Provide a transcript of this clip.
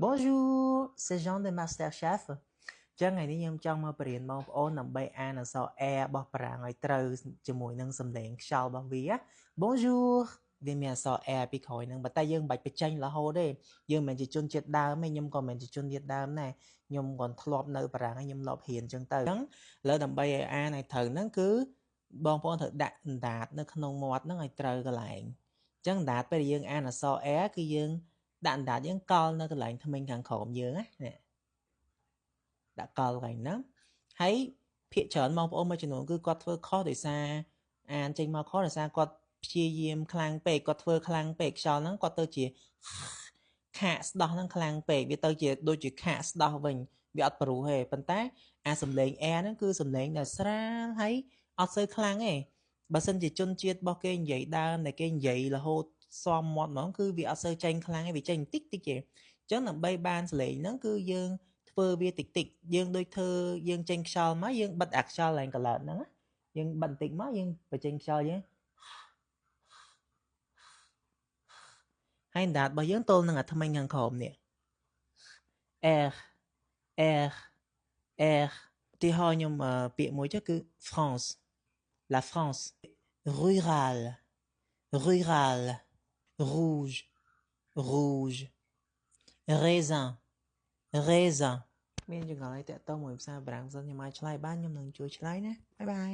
Bonjour, c'est Jean de MasterChef.ចឹងថ្ងៃនេះខ្ញុំចង់មកបរៀនបងប្អូនដើម្បីអានអក្សរ A របស់ប្រាំងឲ្យត្រូវជាមួយនឹងសំឡេងខ្យល់របស់វា Bonjour វាមានអក្សរ A ពីក្រោយហ្នឹងប៉ុន្តែយើងមិនបាច់បញ្ចេញរហូតទេយើងមិនមែនជាជនជាតិដើមទេខ្ញុំក៏មិនមែនជាជនជាតិដើមដែរខ្ញុំcònធ្លាប់នៅប្រាំងហើយខ្ញុំធ្លាប់រៀនចឹងទៅអញ្ចឹងលើដើម្បីឲ្យអានឲ្យត្រូវហ្នឹងគឺបងប្អូនត្រូវដាក់អណ្ដាតនៅក្នុងមាត់ហ្នឹងឲ្យត្រូវកន្លែងអញ្ចឹងអណ្ដាតពេលយើងអានអក្សរ A គឺយើងដាក់អណ្ដាតយើងកល់នៅកន្លែងធ្មេញខាងក្រោមយើងណាដាក់កល់កន្លែងហ្នឹងហើយភាគច្រើនបងប្អូនមួយចំនួនគឺគាត់ធ្វើខុសដោយសារអានចេញមកខុសដោយសារគាត់ព្យាយាមខ្លាំងពេកគាត់ធ្វើខ្លាំងពេកខ្យល់ហ្នឹងគាត់ទៅជាខាកស្ដោះហ្នឹងខ្លាំងពេកវាទៅជាដូចជាខាកស្ដោះវិញវាអត់ព្រោះទេប៉ុន្តែអាសំឡេង air ហ្នឹងគឺសំឡេងដែលស្រាលហើយអត់សូវខ្លាំងទេបើសិនជាជនជាតិរបស់គេនិយាយដើមតែគេនិយាយរហូតសមមាត់ហ្មងគឺវាអត់សូវចេញខ្លាំងទេវាចេញបន្តិចតិចទេអញ្ចឹងដើម្បីបានសំឡេងហ្នឹងគឺយើងធ្វើវាតិចតិចយើងដូចធ្វើយើងចេញខ្យល់មកយើងបិទអាខ្យល់ឡើងកន្លợតហ្នឹងយើងបិទបន្តិចមកយើងបញ្ចេញខ្យល់យើងហើយអណ្ដាតរបស់យើងទល់នឹងអាថ្មិញខាងក្រោមនេះ R R R ទីហោខ្ញុំពាក្យមួយចុះគឺ France la France rural rural rouge rouge raisin raisin មានចង្អុលអីតាក់ទងមួយភាសាបារាំងសិនខ្ញុំអាចឆ្លើយបានខ្ញុំនឹងជួយឆ្លើយណាបាយបាយ